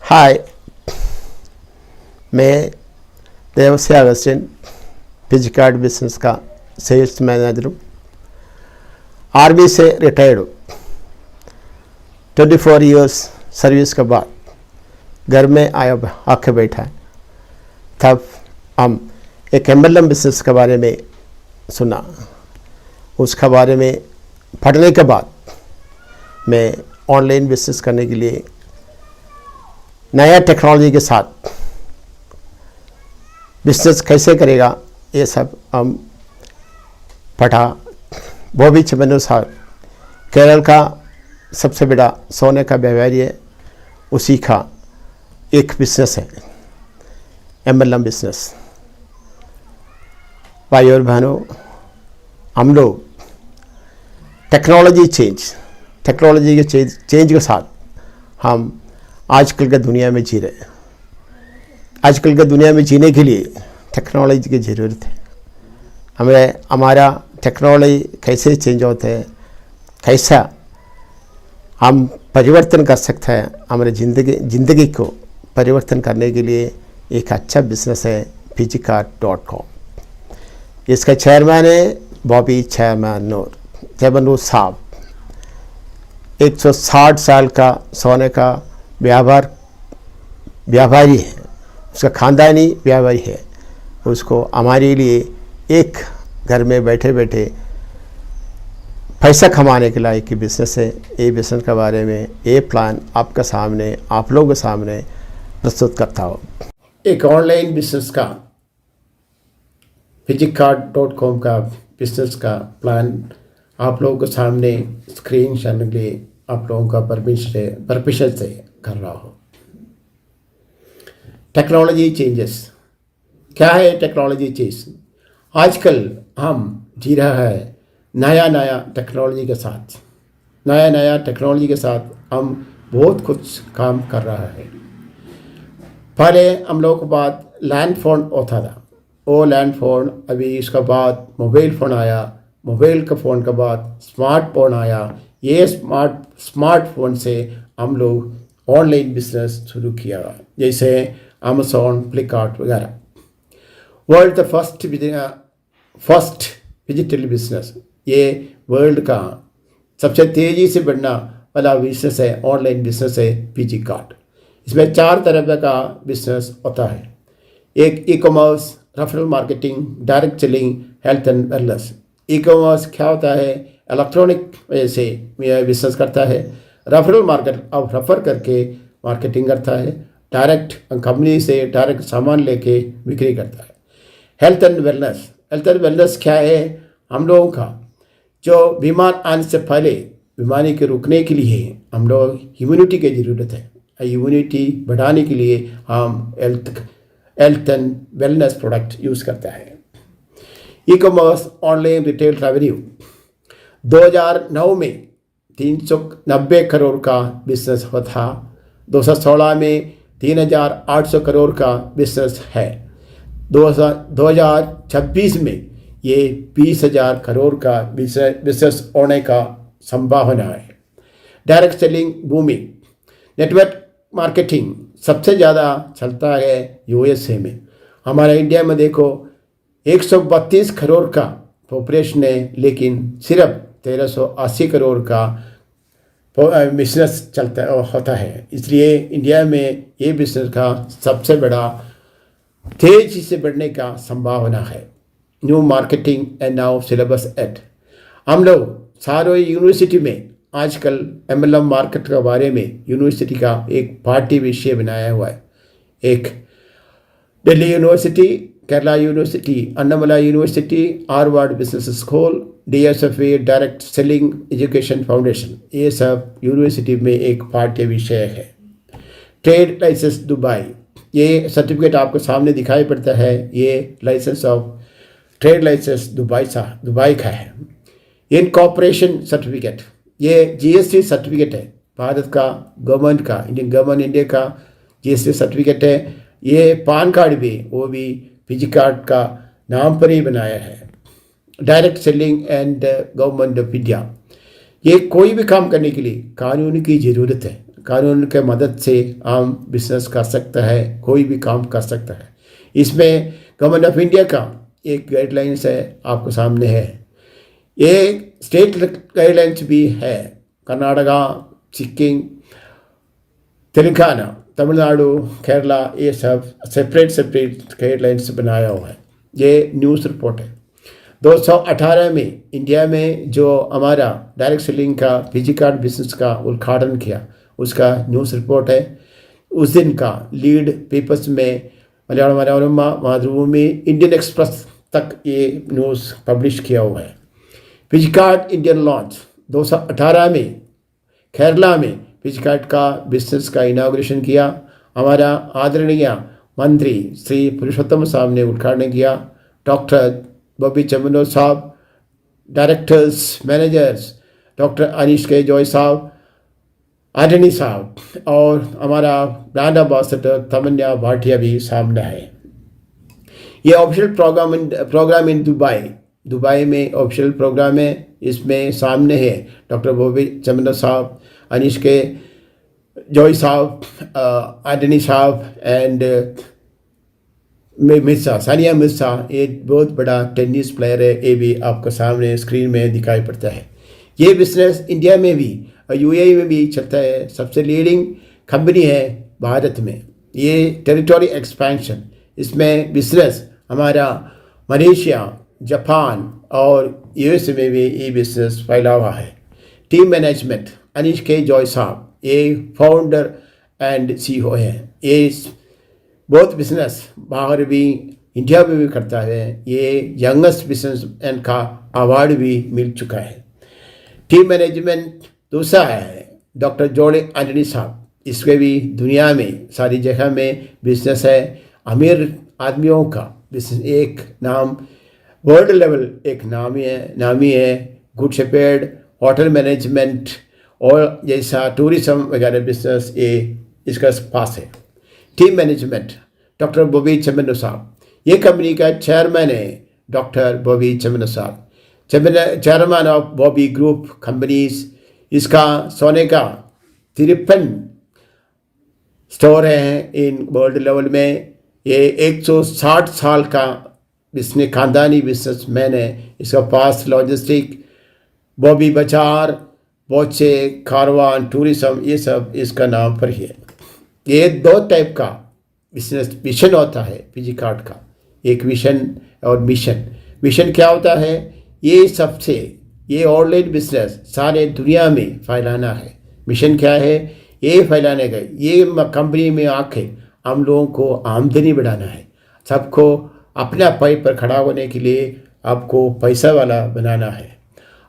हाय, मैं देवस्य Augustine पिजिकार्ड business का सेल्स मैनेजर हूँ। आर्मी से रिटायर्ड हूँ। 24 इयर्स सर्विस के बाद घर में आके बैठा है। तब हम एक MLM बिजनेस के बारे में सुना। उसके बारे में पढ़ने के बाद मैं ऑनलाइन बिजनेस करने के लिए नया टेक्नोलॉजी के साथ बिजनेस कैसे करेगा ये सब हम पढ़ा। बॉबी चिमनू साहब केरल का सबसे बड़ा सोने का व्यापारी है, उसी का एक बिजनेस है MLM बिजनेस। भाई और बहनों, हम लोग टेक्नोलॉजी के चेंज के साथ हम आजकल के दुनिया में जी रहे हैं। आजकल के दुनिया में जीने के लिए टेक्नोलॉजी की ज़रूरत है। हमारा टेक्नोलॉजी कैसे चेंज होता है, कैसा हम परिवर्तन कर सकते हैं, हमारे ज़िंदगी को परिवर्तन करने के लिए एक अच्छा बिजनेस है pgcard.com। इसका चेयरमैन है बॉबी चिमनू साहब। 160 साल का सोने का व्यापारी है, उसका खानदानी व्यापारी है। उसको हमारे लिए एक घर में बैठे बैठे पैसा कमाने के लायक की बिज़नेस है। ये बिज़नेस के बारे में ये प्लान आपका सामने, आप लोगों के सामने प्रस्तुत करता हूँ। एक ऑनलाइन बिज़नेस का pgcard.com का बिज़नेस का प्लान आप लोगों के सामने स्क्रीन करने के लिए आप लोगों का परमिशन से कर रहा हूँ। टेक्नोलॉजी चेंजेस क्या है? टेक्नोलॉजी चेंज आजकल हम जी रहा है नया टेक्नोलॉजी के साथ। नया टेक्नोलॉजी के साथ हम बहुत कुछ काम कर रहा है। पहले हम लोगों के पास लैंड फ़ोन होता था, वो लैंड फ़ोन अभी इसके बाद मोबाइल फ़ोन आया, मोबाइल के फ़ोन के बाद स्मार्टफोन आया। ये स्मार्टफोन से हम लोग ऑनलाइन बिजनेस शुरू किया, जैसे अमेज़ॉन, फ्लिपकार्ट वगैरह। World the first digital business, ये वर्ल्ड का सबसे तेज़ी से बढ़ना वाला बिजनेस है, ऑनलाइन बिजनेस है pgcard। इसमें 4 तरह का बिजनेस होता है। एक e commerce, referral marketing, direct selling, health and wellness. E commerce क्या होता है? इलेक्ट्रॉनिक से बिजनेस करता है। रेफरल मार्केट अब रेफर करके मार्केटिंग करता है। डायरेक्ट कंपनी से डायरेक्ट सामान लेके बिक्री करता है। हेल्थ एंड वेलनेस क्या है? हम लोगों का जो बीमार आने से पहले बीमारी के रुकने के लिए हम लोग इम्यूनिटी की ज़रूरत है। इम्यूनिटी बढ़ाने के लिए हम health and wellness product use करता है। E commerce online retail revenue 2009 में 390 करोड़ का बिजनेस हुआ था। 2016 में 3800 करोड़ का बिजनेस है। 2026 में ये 20,000 करोड़ का बिजनेस होने का संभावना है। Direct selling booming, network marketing सबसे ज़्यादा चलता है USA में। हमारे इंडिया में देखो 132 करोड़ का पॉपुलेशन है, लेकिन सिर्फ 1380 करोड़ का बिजनेस होता है। इसलिए इंडिया में ये बिजनेस का सबसे बड़ा तेज़ी से बढ़ने का संभावना है। New marketing and now syllabus at. हम लोग सारे यूनिवर्सिटी में आजकल MLM मार्केट के बारे में यूनिवर्सिटी का एक पार्टी विषय बनाया हुआ है। एक Delhi university, Kerala university, Annamalai university, Harvard business school, DSFA direct selling education foundation, ये सब यूनिवर्सिटी में एक पाठ्य विषय है। ट्रेड लाइसेंस दुबई, ये सर्टिफिकेट आपको सामने दिखाई पड़ता है। ये licence of trade licence Dubai का है। इनकॉर्पोरेशन सर्टिफिकेट, ये GST सर्टिफिकेट है, भारत का गवर्नमेंट का, इंडियन गवर्नमेंट इंडिया का GST सर्टिफिकेट है। ये पान कार्ड भी, वो भी pgcard का नाम पर ही बनाया है। Direct selling and government of India, ये कोई भी काम करने के लिए कानून की ज़रूरत है। कानून के मदद से हम बिजनेस कर सकता है, कोई भी काम कर सकता है। इसमें गवर्नमेंट ऑफ इंडिया का एक गाइडलाइंस है, आपको सामने है। ये स्टेट गाइडलाइंस भी है, कर्नाटका, सिक्किम, तेलंगाना, तमिलनाडु, केरला, ये सब सेपरेट गाइडलाइंस बनाया हुआ है। ये न्यूज़ रिपोर्ट है। 2018 में इंडिया में जो हमारा डायरेक्ट सेलिंग का फिजी कार्ड बिजनेस का उद्घाटन किया, उसका न्यूज़ रिपोर्ट है। उस दिन का लीड पेपर्स में मलयालम मनोरमा, मातृभूमि, इंडियन एक्सप्रेस तक ये न्यूज़ पब्लिश किया हुआ है। फिजी कार्ड इंडियन लॉन्च 2018 में केरला में फिजी कार्ड का बिजनेस का इनाग्रेशन किया। हमारा आदरणीय मंत्री श्री पुरुषोत्तम साहब ने उद्घाटन किया। डॉक्टर बॉबी चमनो साहब, डायरेक्टर्स, मैनेजर्स, डॉक्टर अनीश के जॉय साहब, आर्डनी साहब और हमारा ब्रांड एम्बेसडर तमन्या भाटिया भी सामने है। ये ऑफिशियल प्रोग्राम इन दुबई में ऑफिशियल प्रोग्राम है। इसमें सामने है डॉक्टर बॉबी चमनो साहब, अनीश के जॉय साहब, आर्डनी साहब एंड मिर्जा, सानिया मिर्जा, ये बहुत बड़ा टेनिस प्लेयर है। ये भी आपको सामने स्क्रीन में दिखाई पड़ता है। ये बिजनेस इंडिया में भी और यूएई में भी चलता है। सबसे लीडिंग कंपनी है भारत में। ये टेरिटरी एक्सपेंशन, इसमें बिजनेस हमारा मलेशिया, जापान और यूएस में भी ये बिजनेस फैला हुआ है। टीम मैनेजमेंट अनीश के जॉय साहब, ये फाउंडर एंड सीईओ है। ये बहुत बिजनेस बाहर भी इंडिया में भी करता है। ये यंगेस्ट बिजनेसमैन का अवार्ड भी मिल चुका है। टीम मैनेजमेंट दूसरा है डॉक्टर जोड़े एंटनी साहब, इसके भी दुनिया में सारी जगह में बिजनेस है। अमीर आदमियों का बिजनेस एक नाम वर्ल्ड लेवल एक नामी है। गुड शेपर्ड, होटल मैनेजमेंट और जैसा टूरिज्म वगैरह बिजनेस ये इसका पास है। टीम मैनेजमेंट डॉक्टर बॉबी चमनो साहब, ये कंपनी का चेयरमैन है डॉक्टर बॉबी चमनो साहब, chairman of Bobby group companies. इसका सोने का 53 स्टोर हैं इन वर्ल्ड लेवल में। ये 160 साल का बिजनेस खानदानी बिजनेसमैन है। इसका पास लॉजिस्टिक, बॉबी बाजार, बोचे, कारवान, टूरिज्म, ये सब इसका नाम पर ही है। ये दो टाइप का बिजनेस विजन होता है फिजी कार्ड का, एक विजन और मिशन। विजन क्या होता है? ये ऑनलाइन बिजनेस सारे दुनिया में फैलाना है। मिशन क्या है? ये फैलाने का, ये कंपनी में आके हम लोगों को आमदनी बढ़ाना है। सबको अपना पाई पर खड़ा होने के लिए आपको पैसा वाला बनाना है।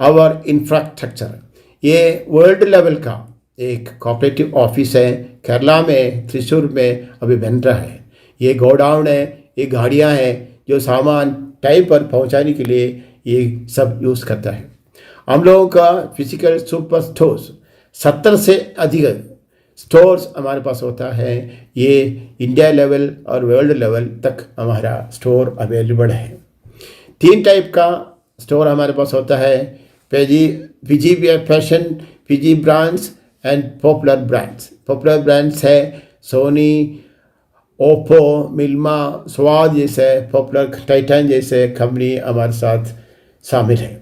और इंफ्रास्ट्रक्चर, ये वर्ल्ड लेवल का एक कोऑपरेटिव ऑफिस है केरला में, त्रिशूर में अभी बन रहा है। ये गोडाउन है, ये गाड़ियाँ हैं जो सामान टाइम पर पहुंचाने के लिए ये सब यूज़ करता है। हम लोगों का फिजिकल सुपर स्टोर्स 70 से अधिक स्टोर्स हमारे पास होता है। ये इंडिया लेवल और वर्ल्ड लेवल तक हमारा स्टोर अवेलेबल है। 3 टाइप का स्टोर हमारे पास होता है। Fiji fashion, Fiji brands and popular brands. Popular brands है सोनी, ओप्पो, मिल्मा, स्वाद जैसे पॉपुलर, टाइटन जैसे कंपनी हमारे साथ शामिल है।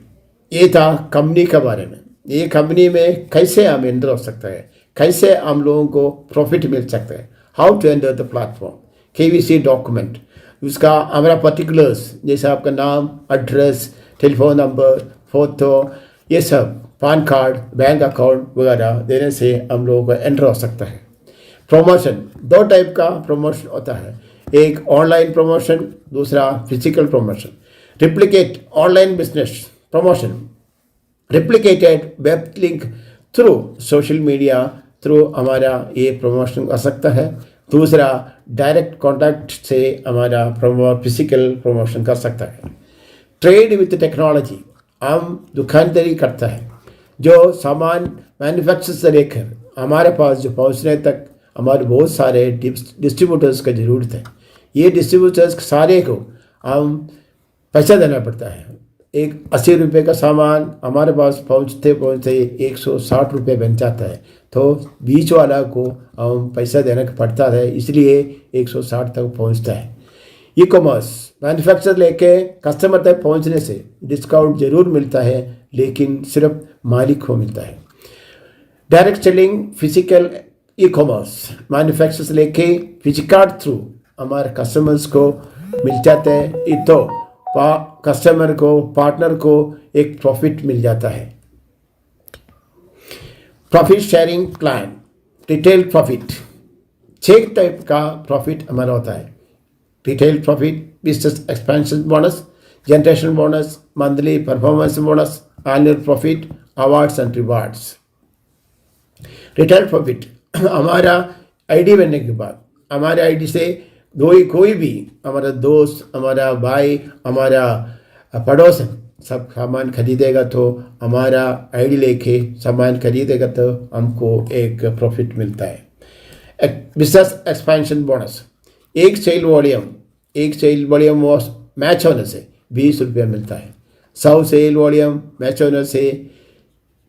ये था कंपनी के बारे में। ये कंपनी में कैसे हम एंटर हो सकते हैं, कैसे हम लोगों को प्रॉफिट मिल सकता है, how to enter the platform, KYC document, उसका हमारा पर्टिकुलर्स जैसे आपका नाम, एड्रेस, टेलीफोन नंबर, फोटो, ये सब, पान कार्ड, बैंक अकाउंट वगैरह देने से हम लोगों को एंटर हो सकता है। प्रमोशन, 2 टाइप का प्रमोशन होता है, एक ऑनलाइन प्रमोशन, दूसरा physical promotion. Replicate online business promotion, replicated web link through social media through हमारा ये प्रमोशन कर सकता है। दूसरा डायरेक्ट कॉन्टैक्ट से हमारा फिजिकल प्रमोशन कर सकता है। ट्रेड विथ टेक्नोलॉजी, हम दुकानदारी करता है, जो सामान मैन्युफैक्चर से लेकर हमारे पास जो पहुंचने तक हमारे बहुत सारे डिस्ट्रीब्यूटर्स का ज़रूरत है। ये डिस्ट्रीब्यूटर्स सारे को हम पैसा देना पड़ता है। एक 80 रुपये का सामान हमारे पास पहुंचते पहुंचते 160 रुपये बन जाता है, तो बीच वाला को हम पैसा देना पड़ता है, इसलिए 160 तक पहुंचता है। ई कॉमर्स मैन्युफैक्चर लेके कस्टमर तक पहुंचने से डिस्काउंट जरूर मिलता है, लेकिन सिर्फ मालिक को मिलता है। Direct selling physical e commerce manufacture लेके फिजिकल थ्रू हमारे कस्टमर्स को मिल जाते हैं, ये तो कस्टमर को, पार्टनर को एक प्रॉफिट मिल जाता है। Profit sharing plan, retail profit, 6 type का प्रॉफिट हमारा होता है। Retail profit, business expansion bonus, generation bonus, monthly performance bonus, annual profit, awards and rewards. Retail profit हमारा आईडी बनने के बाद हमारे आईडी से कोई भी हमारा दोस्त, हमारा भाई, हमारा पड़ोसन सब सामान खरीदेगा तो हमारा आईडी लेके सामान खरीदेगा तो हमको एक प्रॉफिट मिलता है। बिजनेस एक्सपेंशन बोनस, एक सेल वॉल्यूम मैच होने से 20 रुपये मिलता है। 100 सेल वॉल्यूम मैच होने से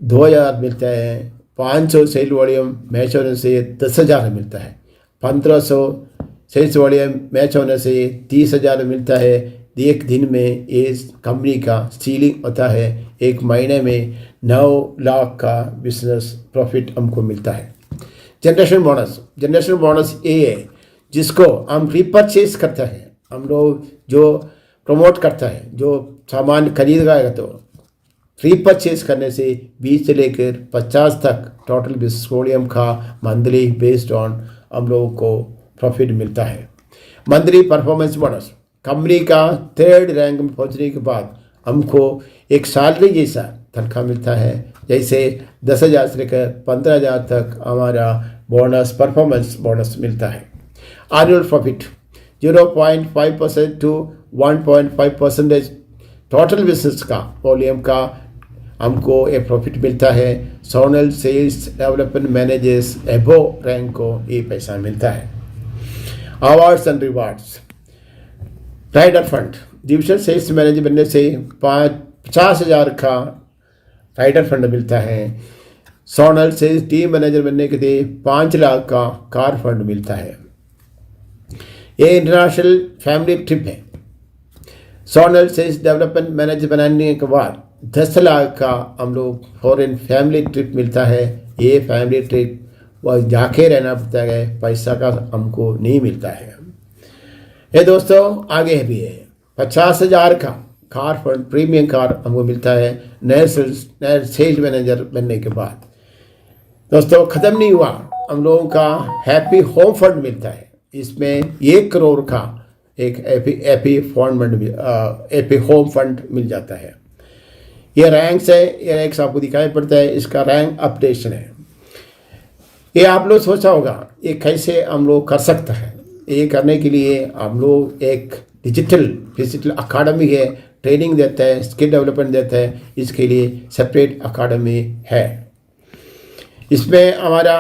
2000 मिलता है। 500 सेल वॉल्यूम मैच होने से 10,000 मिलता है। 1500 सेल्स वॉल्यूम मैच होने से 30,000 मिलता है। एक दिन में इस कंपनी का सीलिंग होता है, एक महीने में 9 लाख का बिजनेस प्रॉफिट हमको मिलता है। जनरेशन बोनस ये है जिसको हम रिपर्चेज करते हैं, हम लोग जो प्रमोट करता है, जो सामान खरीदेगा तो रिपर्चेज करने से 20 से लेकर 50 तक टोटल बिजनेस वॉल्यूम का मंथली बेस्ड ऑन हम लोगों को प्रॉफिट मिलता है। मंथली परफॉर्मेंस बोनस, कंपनी का 3rd रैंक में पहुंचने के बाद हमको एक सैलरी जैसा तनख्वाह मिलता है, जैसे 10,000 से लेकर 15,000 तक हमारा बोनस, परफॉर्मेंस बोनस मिलता है। Annual profit 0.5% to 1.5% total business का वॉल्यूम का हमको एक प्रॉफिट मिलता है। Zonal sales development managers above rank को ये पैसा मिलता है। Awards and rewards, rider fund, division sales manager बनने से 50,000 का राइडर फंड मिलता है। सोनल सेल्स टीम मैनेजर बनने के लिए 5 लाख का कार फंड मिलता है। ये इंटरनेशनल फैमिली ट्रिप है। सोनल सेल्स डेवलपमेंट मैनेजर बनाने के बाद 10 लाख का हम लोग फॉरेन फैमिली ट्रिप मिलता है। ये फैमिली ट्रिप वह जाके रहना पड़ता है, पैसा का हमको नहीं मिलता है। ये दोस्तों आगे भी है 50,000 का कार फंड, प्रीमियम कार हमको मिलता है नए सेल्स मैनेजर बनने के बाद। दोस्तों ख़त्म नहीं हुआ, हम लोगों का हैप्पी होम फंड मिलता है। इसमें 1 करोड़ का एक हैप्पी होम फंड मिल जाता है। ये रैंक्स है, ये रैंक्स आपको दिखाई पड़ता है, इसका रैंक अपडेशन है। ये आप लोग सोचा होगा ये कैसे हम लोग कर सकते हैं। ये करने के लिए हम लोग एक डिजिटल अकाडमी है, ट्रेनिंग देता है, स्किल डेवलपमेंट देता है, इसके लिए सेपरेट अकाडमी है। इसमें हमारा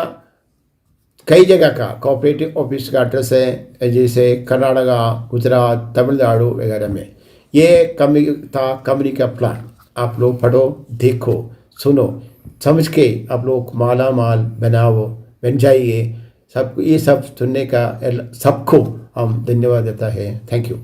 कई जगह का कोऑपरेटिव ऑफिस का एड्रेस है, जैसे कर्नाटका, गुजरात, तमिलनाडु वगैरह में। ये कंपनी का प्लान आप लोग पढ़ो, देखो, सुनो, समझ के आप लोग माला माल बन जाइए। ये सब सुनने का सबको हम धन्यवाद देता है। Thank you.